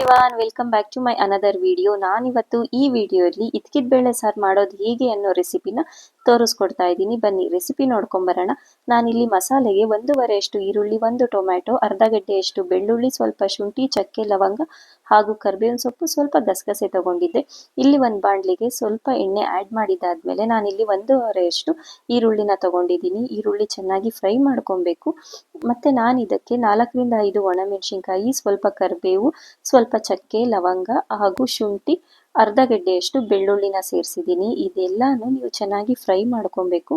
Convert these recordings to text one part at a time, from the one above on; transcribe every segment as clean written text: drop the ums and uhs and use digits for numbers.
Everyone, welcome back to my another video. ನಾನಿವತ್ತು ಈ ವಿಡಿಯೋಲಿ ಇದ್ಕಿದ ಬೇಳೆ ಸಾರು ಮಾಡೋದು ಹೇಗೆ ಅನ್ನೋ ರೆಸಿಪಿನ ತೋರಿಸ್ಕೊಡ್ತಾ ಇದ್ದೀನಿ. ಬನ್ನಿ ರೆಸಿಪಿ ನೋಡ್ಕೊಂಬರೋಣ. ನಾನಿಲ್ಲಿ ಮಸಾಲೆಗೆ 1.5 ಅಷ್ಟು ಈರುಳ್ಳಿ, 1 ಟೊಮ್ಯಾಟೊ, ಅರ್ಧ ಗಡ್ಡೆಯಷ್ಟು ಬೆಳ್ಳುಳ್ಳಿ, ಸ್ವಲ್ಪ ಶುಂಠಿ, ಚಕ್ಕೆ, ಲವಂಗ ಹಾಗೂ ಕರಿಬೇವಿನ ಸೊಪ್ಪು, ಸ್ವಲ್ಪ ಗಸಗಸೆ ತಗೊಂಡಿದ್ದೆ. ಇಲ್ಲಿ ಒಂದು ಬಾಣಲಿಗೆ ಸ್ವಲ್ಪ ಎಣ್ಣೆ ಆ್ಯಡ್ ಮಾಡಿದ್ದಾದ್ಮೇಲೆ ನಾನಿಲ್ಲಿ 1.5 ಅಷ್ಟು ಈರುಳ್ಳಿನ ತಗೊಂಡಿದ್ದೀನಿ. ಈರುಳ್ಳಿ ಚೆನ್ನಾಗಿ ಫ್ರೈ ಮಾಡ್ಕೊಬೇಕು. ಮತ್ತೆ ನಾನು ಇದಕ್ಕೆ 4 ರಿಂದ 5 ಒಣಮೆಣಸಿನ್ಕಾಯಿ, ಸ್ವಲ್ಪ ಕರಿಬೇವು, ಸ್ವಲ್ಪ ಚಕ್ಕೆ, ಲವಂಗ ಹಾಗೂ ಶುಂಠಿ, ಅರ್ಧ ಗಡ್ಡೆಯಷ್ಟು ಬೆಳ್ಳುಳ್ಳಿನ ಸೇರಿಸಿದ್ದೀನಿ. ಇದೆಲ್ಲಾನು ನೀವು ಚೆನ್ನಾಗಿ ಫ್ರೈ ಮಾಡ್ಕೊಬೇಕು.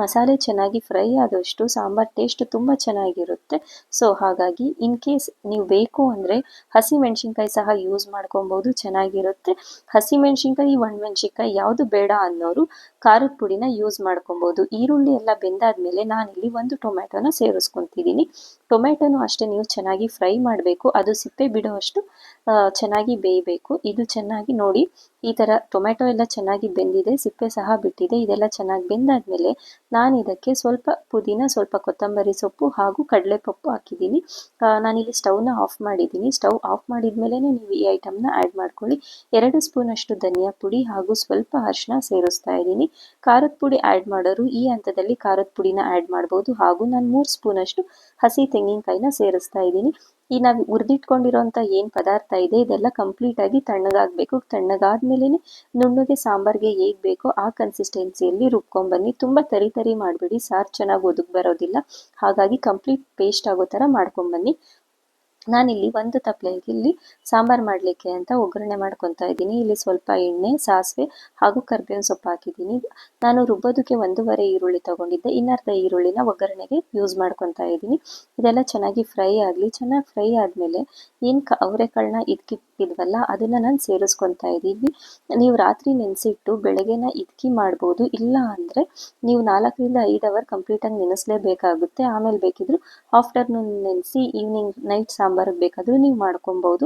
ಮಸಾಲೆ ಚೆನ್ನಾಗಿ ಫ್ರೈ ಆದಷ್ಟು ಸಾಂಬಾರ್ ಟೇಸ್ಟ್ ತುಂಬ ಚೆನ್ನಾಗಿರುತ್ತೆ. ಸೊ ಹಾಗಾಗಿ ಇನ್ ಕೇಸ್ ನೀವು ಬೇಕು ಅಂದರೆ ಹಸಿ ಮೆಣಸಿನ್ಕಾಯಿ ಸಹ ಯೂಸ್ ಮಾಡ್ಕೊಬೋದು, ಚೆನ್ನಾಗಿರುತ್ತೆ. ಹಸಿ ಮೆಣಸಿನ್ಕಾಯಿ, ಒಣಮೆಣಸಿನ್ಕಾಯಿ ಯಾವುದು ಬೇಡ ಅನ್ನೋರು ಖಾರದ ಪುಡಿನ ಯೂಸ್ ಮಾಡ್ಕೊಬೋದು. ಈರುಳ್ಳಿ ಎಲ್ಲ ಬೆಂದಾದ್ಮೇಲೆ ನಾನಿಲ್ಲಿ 1 ಟೊಮ್ಯಾಟೊನ ಸೇರಿಸ್ಕೊತಿದ್ದೀನಿ. ಟೊಮ್ಯಾಟೊನು ಅಷ್ಟೇ ನೀವು ಚೆನ್ನಾಗಿ ಫ್ರೈ ಮಾಡಬೇಕು, ಅದು ಸಿಪ್ಪೆ ಬಿಡುವಷ್ಟು ಚೆನ್ನಾಗಿ ಬೇಯಬೇಕು. ಇದು ಚೆನ್ನಾಗಿ ನೋಡಿ, ಈ ಥರ ಟೊಮ್ಯಾಟೊ ಎಲ್ಲ ಚೆನ್ನಾಗಿ ಬೆಂದಿದೆ, ಸಿಪ್ಪೆ ಸಹ ಬಿಟ್ಟಿದೆ. ಇದೆಲ್ಲ ಚೆನ್ನಾಗಿ ಬೆಂದಾದ್ಮೇಲೆ ನಾನು ಇದಕ್ಕೆ ಸ್ವಲ್ಪ ಪುದೀನ, ಸ್ವಲ್ಪ ಕೊತ್ತಂಬರಿ ಸೊಪ್ಪು ಹಾಗೂ ಕಡಲೆಪಪ್ಪು ಹಾಕಿದ್ದೀನಿ. ನಾನಿಲ್ಲಿ ಸ್ಟವ್ನ ಆಫ್ ಮಾಡಿದ್ದೀನಿ. ಸ್ಟವ್ ಆಫ್ ಮಾಡಿದ್ಮೇಲೆ ನೀವು ಈ ಐಟಮ್ನ ಆ್ಯಡ್ ಮಾಡ್ಕೊಳ್ಳಿ. 2 ಸ್ಪೂನ್ ಅಷ್ಟು ಧನಿಯಾ ಪುಡಿ ಹಾಗೂ ಸ್ವಲ್ಪ ಅರಿಶಿನ ಸೇರಿಸ್ತಾ ಇದ್ದೀನಿ. ಖಾರದ ಪುಡಿ ಆ್ಯಡ್ ಮಾಡೋರು ಈ ಹಂತದಲ್ಲಿ ಖಾರದ ಪುಡಿನ ಆ್ಯಡ್ ಮಾಡ್ಬೋದು. ಹಾಗೂ ನಾನು 3 ಸ್ಪೂನ್ ಅಷ್ಟು ಹಸಿ ತೆಂಗಿನಕಾಯಿನ ಸೇರಿಸ್ತಾ ಇದ್ದೀನಿ. ಈ ನಾವು ಹುರಿದಿಟ್ಕೊಂಡಿರೋಂಥ ಏನು ಪದಾರ್ಥ ಇದೆ ಇದೆಲ್ಲ ಕಂಪ್ಲೀಟಾಗಿ ತಣ್ಣಗಾಗಬೇಕು. ತಣ್ಣಗಾದ್ಮೇಲೆ ನುಣ್ಣಗೆ ಸಾಂಬಾರಿಗೆ ಹೇಗೆ ಬೇಕೋ ಆ ಕನ್ಸಿಸ್ಟೆನ್ಸಿಯಲ್ಲಿ ರುಬ್ಕೊಂಬನ್ನಿ. ತುಂಬ ತರಿ ಮಾಡಬೇಡಿ, ಸಾರು ಚೆನ್ನಾಗಿ ಒದಗಿ ಬರೋದಿಲ್ಲ. ಹಾಗಾಗಿ ಕಂಪ್ಲೀಟ್ ಪೇಸ್ಟ್ ಆಗೋ ಥರ ಮಾಡ್ಕೊಂಬನ್ನಿ. ನಾನಿಲ್ಲಿ ಒಂದು ತಪ್ಪಲೆಯಲ್ಲಿ ಸಾಂಬಾರು ಮಾಡಲಿಕ್ಕೆ ಅಂತ ಒಗ್ಗರಣೆ ಮಾಡ್ಕೊತಾ ಇದ್ದೀನಿ. ಇಲ್ಲಿ ಸ್ವಲ್ಪ ಎಣ್ಣೆ, ಸಾಸಿವೆ ಹಾಗೂ ಕರಿಬೇವಿನ ಸೊಪ್ಪು ಹಾಕಿದ್ದೀನಿ. ನಾನು ರುಬ್ಬೋದಕ್ಕೆ 1.5 ಈರುಳ್ಳಿ ತಗೊಂಡಿದ್ದೆ, ಇನ್ನರ್ಧ ಈರುಳ್ಳಿನ ಒಗ್ಗರಣೆಗೆ ಯೂಸ್ ಮಾಡ್ಕೊತಾ ಇದ್ದೀನಿ. ಇದೆಲ್ಲ ಚೆನ್ನಾಗಿ ಫ್ರೈ ಆಗಲಿ. ಚೆನ್ನಾಗಿ ಫ್ರೈ ಆದಮೇಲೆ ಏನು ಅವರೆಕಾಳನ್ನ ಇದ್ಕಿಟ್ಟಿದ್ವಲ್ಲ ಅದನ್ನು ನಾನು ಸೇರಿಸ್ಕೊತಾ ಇದ್ದೀವಿ. ನೀವು ರಾತ್ರಿ ನೆನೆಸಿಟ್ಟು ಬೆಳಗ್ಗೆನ ಇದ್ಕಿ ಮಾಡ್ಬೋದು. ಇಲ್ಲ ಅಂದರೆ ನೀವು 4 ರಿಂದ 5 ಅವರ್ ಕಂಪ್ಲೀಟಾಗಿ ನೆನೆಸಲೇಬೇಕಾಗುತ್ತೆ. ಆಮೇಲೆ ಬೇಕಿದ್ರು ಆಫ್ಟರ್ನೂನ್ ನೆನೆಸಿ ಈವ್ನಿಂಗ್ ನೈಟ್ ಸಾಂಬಾರಿಗೆ ಬೇಕಾದರೂ ನೀವು ಮಾಡ್ಕೊಬೋದು.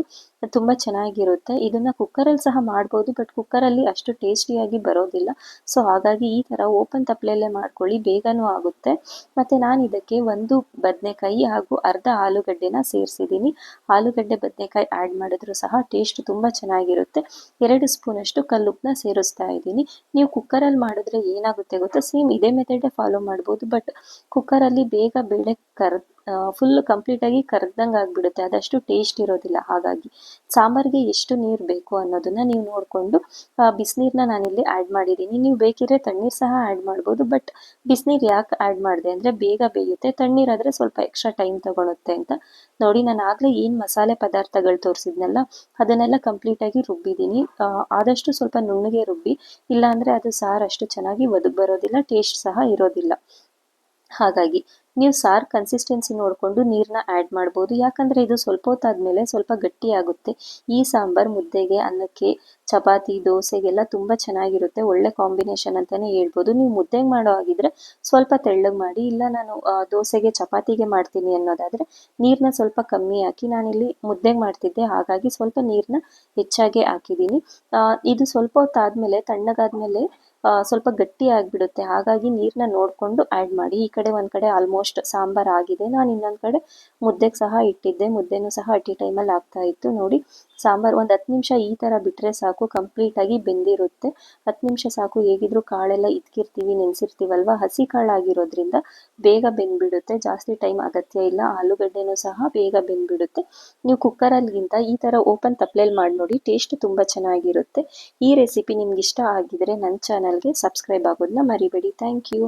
ತುಂಬ ಚೆನ್ನಾಗಿರುತ್ತೆ. ಇದನ್ನು ಕುಕ್ಕರಲ್ಲಿ ಸಹ ಮಾಡ್ಬೋದು, ಬಟ್ ಕುಕ್ಕರಲ್ಲಿ ಅಷ್ಟು ಟೇಸ್ಟಿಯಾಗಿ ಬರೋದಿಲ್ಲ. ಸೊ ಹಾಗಾಗಿ ಈ ಥರ ಓಪನ್ ತಪ್ಪಲೆಯಲ್ಲೇ ಮಾಡ್ಕೊಳ್ಳಿ, ಬೇಗನೂ ಆಗುತ್ತೆ. ಮತ್ತು ನಾನು ಇದಕ್ಕೆ 1 ಬದನೆಕಾಯಿ ಹಾಗೂ ಅರ್ಧ ಆಲೂಗಡ್ಡೆನ ಸೇರಿಸಿದ್ದೀನಿ. ಆಲೂಗಡ್ಡೆ ಬದನೆಕಾಯಿ ಆ್ಯಡ್ ಮಾಡಿದ್ರೂ ಸಹ ಟೇಸ್ಟ್ ತುಂಬ ಚೆನ್ನಾಗಿರುತ್ತೆ. 2 ಸ್ಪೂನ್ ಅಷ್ಟು ಕಲ್ಲುಪ್ಪನ್ನ ಸೇರಿಸ್ತಾ ಇದ್ದೀನಿ. ನೀವು ಕುಕ್ಕರಲ್ಲಿ ಮಾಡಿದ್ರೆ ಏನಾಗುತ್ತೆ ಗೊತ್ತಾ, ಸೇಮ್ ಇದೇ ಮೆಥಡೇ ಫಾಲೋ ಮಾಡ್ಬೋದು, ಬಟ್ ಕುಕ್ಕರಲ್ಲಿ ಬೇಗ ಬೇಳೆ ಫುಲ್ ಕಂಪ್ಲೀಟಾಗಿ ಕರ್ದಂಗೆ ಆಗಿಬಿಡುತ್ತೆ, ಅದಷ್ಟು ಟೇಸ್ಟ್ ಇರೋದಿಲ್ಲ. ಹಾಗಾಗಿ ಸಾಂಬಾರಿಗೆ ಎಷ್ಟು ನೀರು ಬೇಕು ಅನ್ನೋದನ್ನು ನೀವು ನೋಡಿಕೊಂಡು ಬಿಸಿನೀರನ್ನ ನಾನಿಲ್ಲಿ ಆ್ಯಡ್ ಮಾಡಿದ್ದೀನಿ. ನೀವು ಬೇಕಿದ್ರೆ ತಣ್ಣೀರು ಸಹ ಆ್ಯಡ್ ಮಾಡ್ಬೋದು, ಬಟ್ ಬಿಸಿನೀರು ಯಾಕೆ ಆ್ಯಡ್ ಮಾಡಿದೆ ಅಂದರೆ ಬೇಗ ಬೇಯುತ್ತೆ. ತಣ್ಣೀರಾದರೆ ಸ್ವಲ್ಪ ಎಕ್ಸ್ಟ್ರಾ ಟೈಮ್ ತೊಗೊಳುತ್ತೆ ಅಂತ. ನೋಡಿ, ನಾನು ಆಗಲೇ ಏನು ಮಸಾಲೆ ಪದಾರ್ಥಗಳು ತೋರಿಸಿದ್ನಲ್ಲ ಅದನ್ನೆಲ್ಲ ಕಂಪ್ಲೀಟಾಗಿ ರುಬ್ಬಿದ್ದೀನಿ. ಆದಷ್ಟು ಸ್ವಲ್ಪ ನುಣ್ಣಗೆ ರುಬ್ಬಿ, ಇಲ್ಲಾಂದರೆ ಅದು ಸಾರು ಅಷ್ಟು ಚೆನ್ನಾಗಿ ಒದಗಿ ಬರೋದಿಲ್ಲ, ಟೇಸ್ಟ್ ಸಹ ಇರೋದಿಲ್ಲ. ಹಾಗಾಗಿ ನೀವು ಸಾರು ಕನ್ಸಿಸ್ಟೆನ್ಸಿ ನೋಡಿಕೊಂಡು ನೀರನ್ನ ಆ್ಯಡ್ ಮಾಡ್ಬೋದು. ಯಾಕಂದರೆ ಇದು ಸ್ವಲ್ಪ ಹೊತ್ತಾದಮೇಲೆ ಸ್ವಲ್ಪ ಗಟ್ಟಿಯಾಗುತ್ತೆ. ಈ ಸಾಂಬಾರು ಮುದ್ದೆಗೆ, ಅನ್ನಕ್ಕೆ, ಚಪಾತಿ, ದೋಸೆಗೆಲ್ಲ ತುಂಬ ಚೆನ್ನಾಗಿರುತ್ತೆ. ಒಳ್ಳೆ ಕಾಂಬಿನೇಷನ್ ಅಂತಲೇ ಹೇಳ್ಬೋದು. ನೀವು ಮುದ್ದೆಗೆ ಮಾಡೋ ಹಾಗಿದ್ರೆ ಸ್ವಲ್ಪ ತೆಳ್ಳಗೆ ಮಾಡಿ, ಇಲ್ಲ ನಾನು ದೋಸೆಗೆ, ಚಪಾತಿಗೆ ಮಾಡ್ತೀನಿ ಅನ್ನೋದಾದರೆ ನೀರನ್ನ ಸ್ವಲ್ಪ ಕಮ್ಮಿ ಹಾಕಿ. ನಾನಿಲ್ಲಿ ಮುದ್ದೆಗೆ ಮಾಡ್ತಿದ್ದೆ, ಹಾಗಾಗಿ ಸ್ವಲ್ಪ ನೀರನ್ನ ಹೆಚ್ಚಾಗೆ ಹಾಕಿದ್ದೀನಿ. ಇದು ಸ್ವಲ್ಪ ಹೊತ್ತಾದಮೇಲೆ ತಣ್ಣಗಾದ್ಮೇಲೆ ಸ್ವಲ್ಪ ಗಟ್ಟಿ ಆಗಿಬಿಡುತ್ತೆ. ಹಾಗಾಗಿ ನೀರನ್ನ ನೋಡಿಕೊಂಡು ಆ್ಯಡ್ ಮಾಡಿ. ಈ ಕಡೆ ಒಂದು ಕಡೆ ಆಲ್ಮೋಸ್ಟ್ ಸಾಂಬಾರು ಆಗಿದೆ. ನಾನು ಇನ್ನೊಂದು ಕಡೆ ಮುದ್ದೆಗೆ ಸಹ ಇಟ್ಟಿದ್ದೆ, ಮುದ್ದೆನೂ ಸಹ ಅಟ್ ಈ ಟೈಮಲ್ಲಿ ಆಗ್ತಾ ಇತ್ತು. ನೋಡಿ, ಸಾಂಬಾರು ಒಂದು 10 ನಿಮಿಷ ಈ ಥರ ಬಿಟ್ಟರೆ ಸಾಕು, ಕಂಪ್ಲೀಟಾಗಿ ಬೆಂದಿರುತ್ತೆ. 10 ನಿಮಿಷ ಸಾಕು. ಹೇಗಿದ್ರು ಕಾಳೆಲ್ಲ ಇದ್ಕಿರ್ತೀವಿ, ನೆನೆಸಿರ್ತೀವಲ್ವ, ಹಸಿ ಕಾಳಾಗಿರೋದ್ರಿಂದ ಬೇಗ ಬೆಂದ್ಬಿಡುತ್ತೆ, ಜಾಸ್ತಿ ಟೈಮ್ ಅಗತ್ಯ ಇಲ್ಲ. ಆಲೂಗಡ್ಡೆನೂ ಸಹ ಬೇಗ ಬೆಂದ್ಬಿಡುತ್ತೆ. ನೀವು ಕುಕ್ಕರಲ್ಲಿಗಿಂತ ಈ ಥರ ಓಪನ್ ತಪ್ಪಲೆಯಲ್ಲಿ ಮಾಡಿ ನೋಡಿ, ಟೇಸ್ಟ್ ತುಂಬ ಚೆನ್ನಾಗಿರುತ್ತೆ. ಈ ರೆಸಿಪಿ ನಿಮ್ಗೆ ಇಷ್ಟ ಆಗಿದ್ರೆ ನನ್ನ ಚಾನಲ್ಗೆ ಸಬ್ಸ್ಕ್ರೈಬ್ ಆಗೋದನ್ನ ಮರಿಬೇಡಿ. Thank you.